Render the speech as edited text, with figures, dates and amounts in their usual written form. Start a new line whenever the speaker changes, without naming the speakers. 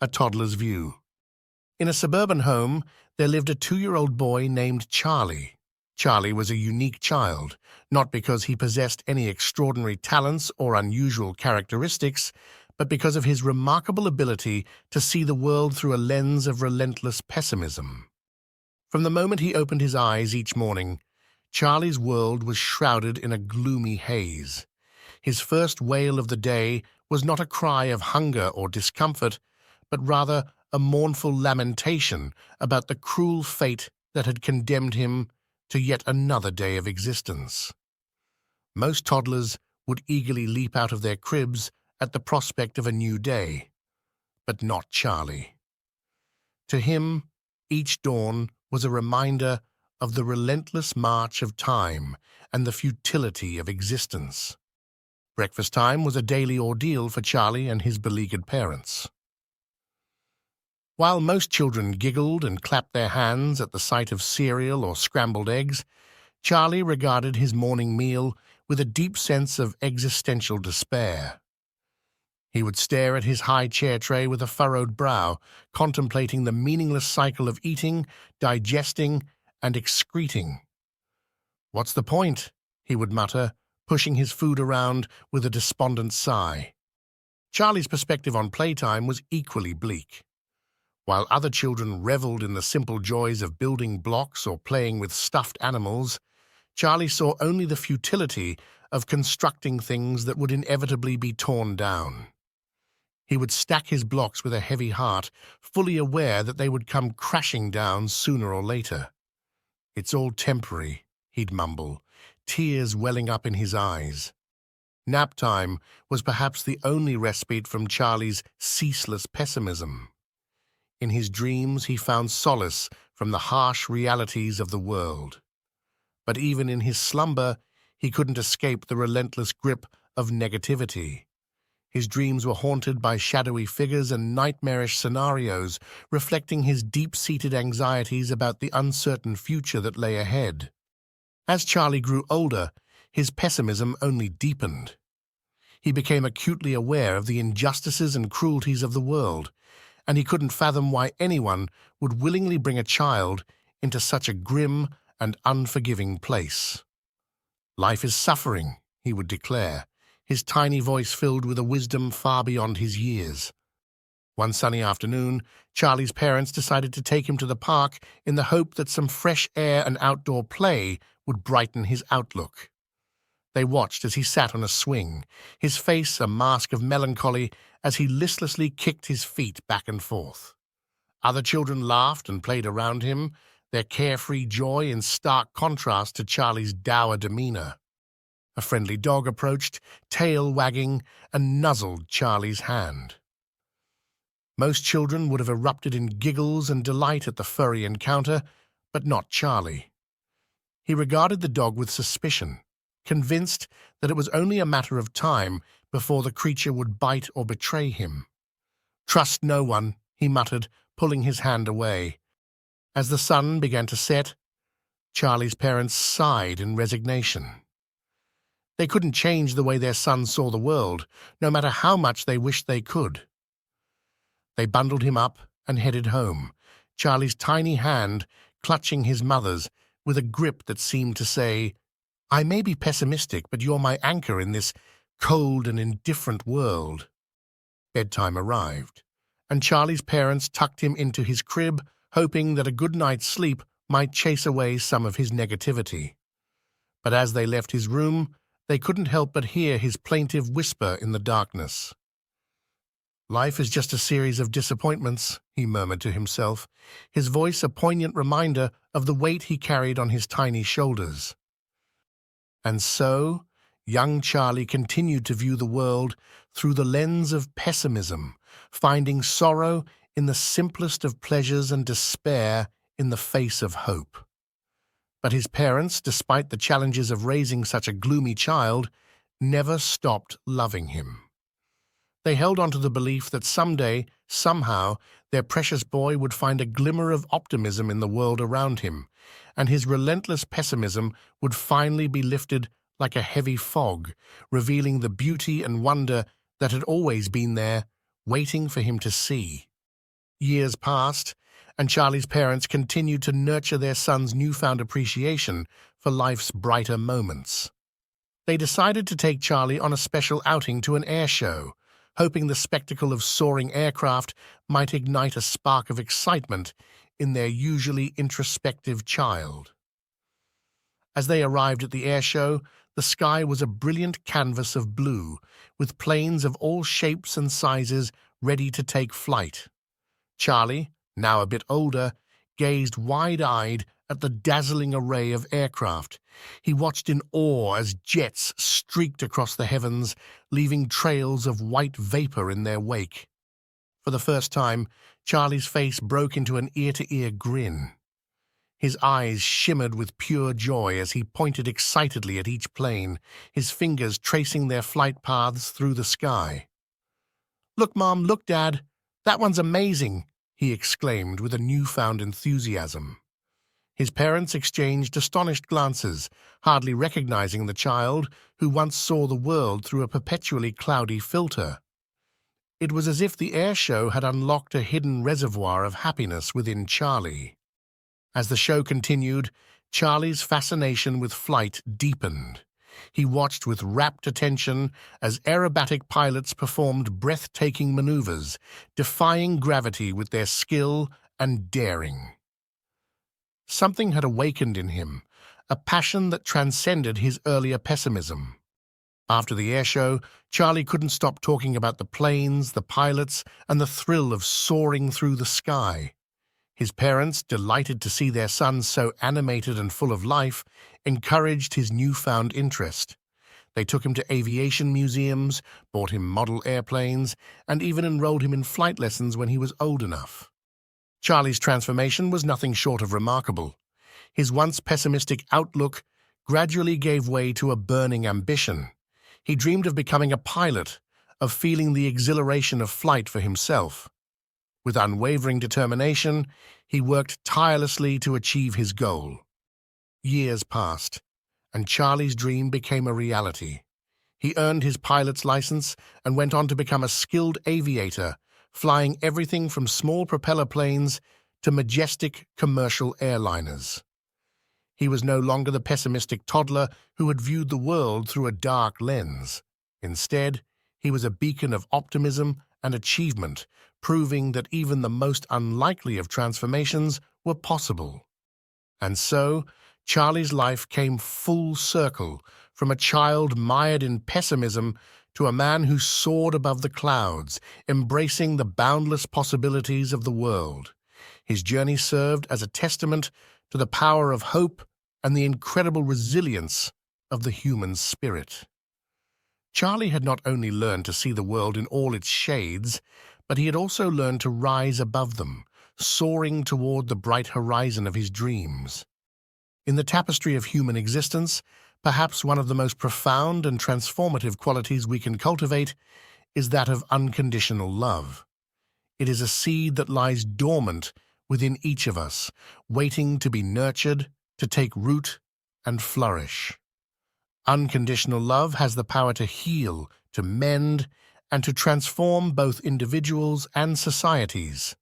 A Toddler's View. In a suburban home, there lived a 2-year-old boy named Charlie. Charlie was a unique child, not because he possessed any extraordinary talents or unusual characteristics, but because of his remarkable ability to see the world through a lens of relentless pessimism. From the moment he opened his eyes each morning, Charlie's world was shrouded in a gloomy haze. His first wail of the day was not a cry of hunger or discomfort, but rather a mournful lamentation about the cruel fate that had condemned him to yet another day of existence. Most toddlers would eagerly leap out of their cribs at the prospect of a new day, but not Charlie. To him, each dawn was a reminder of the relentless march of time and the futility of existence. Breakfast time was a daily ordeal for Charlie and his beleaguered parents. While most children giggled and clapped their hands at the sight of cereal or scrambled eggs, Charlie regarded his morning meal with a deep sense of existential despair. He would stare at his high chair tray with a furrowed brow, contemplating the meaningless cycle of eating, digesting, and excreting. "What's the point?" he would mutter, pushing his food around with a despondent sigh. Charlie's perspective on playtime was equally bleak. While other children reveled in the simple joys of building blocks or playing with stuffed animals, Charlie saw only the futility of constructing things that would inevitably be torn down. He would stack his blocks with a heavy heart, fully aware that they would come crashing down sooner or later. "It's all temporary," he'd mumble, tears welling up in his eyes. Nap time was perhaps the only respite from Charlie's ceaseless pessimism. In his dreams, he found solace from the harsh realities of the world. But even in his slumber, he couldn't escape the relentless grip of negativity. His dreams were haunted by shadowy figures and nightmarish scenarios, reflecting his deep-seated anxieties about the uncertain future that lay ahead. As Charlie grew older, his pessimism only deepened. He became acutely aware of the injustices and cruelties of the world, and he couldn't fathom why anyone would willingly bring a child into such a grim and unforgiving place. "Life is suffering," he would declare, his tiny voice filled with a wisdom far beyond his years. One sunny afternoon, Charlie's parents decided to take him to the park in the hope that some fresh air and outdoor play would brighten his outlook. They watched as he sat on a swing, his face a mask of melancholy as he listlessly kicked his feet back and forth. Other children laughed and played around him, their carefree joy in stark contrast to Charlie's dour demeanor. A friendly dog approached, tail wagging, and nuzzled Charlie's hand. Most children would have erupted in giggles and delight at the furry encounter, but not Charlie. He regarded the dog with suspicion, convinced that it was only a matter of time before the creature would bite or betray him. "Trust no one," he muttered, pulling his hand away. As the sun began to set, Charlie's parents sighed in resignation. They couldn't change the way their son saw the world, no matter how much they wished they could. They bundled him up and headed home, Charlie's tiny hand clutching his mother's with a grip that seemed to say, "I may be pessimistic, but you're my anchor in this cold and indifferent world." Bedtime arrived, and Charlie's parents tucked him into his crib, hoping that a good night's sleep might chase away some of his negativity. But as they left his room, they couldn't help but hear his plaintive whisper in the darkness. "Life is just a series of disappointments," he murmured to himself, his voice a poignant reminder of the weight he carried on his tiny shoulders. And so, young Charlie continued to view the world through the lens of pessimism, finding sorrow in the simplest of pleasures and despair in the face of hope. But his parents, despite the challenges of raising such a gloomy child, never stopped loving him. They held on to the belief that someday, somehow, their precious boy would find a glimmer of optimism in the world around him, and his relentless pessimism would finally be lifted like a heavy fog, revealing the beauty and wonder that had always been there, waiting for him to see. Years passed, and Charlie's parents continued to nurture their son's newfound appreciation for life's brighter moments. They decided to take Charlie on a special outing to an air show, hoping the spectacle of soaring aircraft might ignite a spark of excitement in their usually introspective child. As they arrived at the air show, the sky was a brilliant canvas of blue, with planes of all shapes and sizes ready to take flight. Charlie, now a bit older, gazed wide-eyed at the dazzling array of aircraft. He watched in awe as jets streaked across the heavens, leaving trails of white vapor in their wake. For the first time, Charlie's face broke into an ear-to-ear grin. His eyes shimmered with pure joy as he pointed excitedly at each plane, his fingers tracing their flight paths through the sky. "Look, Mom, look, Dad, that one's amazing," he exclaimed with a newfound enthusiasm. His parents exchanged astonished glances, hardly recognizing the child who once saw the world through a perpetually cloudy filter. It was as if the air show had unlocked a hidden reservoir of happiness within Charlie. As the show continued, Charlie's fascination with flight deepened. He watched with rapt attention as aerobatic pilots performed breathtaking maneuvers, defying gravity with their skill and daring. Something had awakened in him, a passion that transcended his earlier pessimism. After the air show, Charlie couldn't stop talking about the planes, the pilots, and the thrill of soaring through the sky. His parents, delighted to see their son so animated and full of life, encouraged his newfound interest. They took him to aviation museums, bought him model airplanes, and even enrolled him in flight lessons when he was old enough. Charlie's transformation was nothing short of remarkable. His once pessimistic outlook gradually gave way to a burning ambition. He dreamed of becoming a pilot, of feeling the exhilaration of flight for himself. With unwavering determination, he worked tirelessly to achieve his goal. Years passed, and Charlie's dream became a reality. He earned his pilot's license and went on to become a skilled aviator, flying everything from small propeller planes to majestic commercial airliners. He was no longer the pessimistic toddler who had viewed the world through a dark lens. Instead, he was a beacon of optimism and achievement, proving that even the most unlikely of transformations were possible. And so, Charlie's life came full circle, from a child mired in pessimism to a man who soared above the clouds, embracing the boundless possibilities of the world. His journey served as a testament to the power of hope and the incredible resilience of the human spirit. Charlie had not only learned to see the world in all its shades, but he had also learned to rise above them, soaring toward the bright horizon of his dreams. In the tapestry of human existence, perhaps one of the most profound and transformative qualities we can cultivate is that of unconditional love. It is a seed that lies dormant within each of us, waiting to be nurtured, to take root and flourish. Unconditional love has the power to heal, to mend, and to transform both individuals and societies.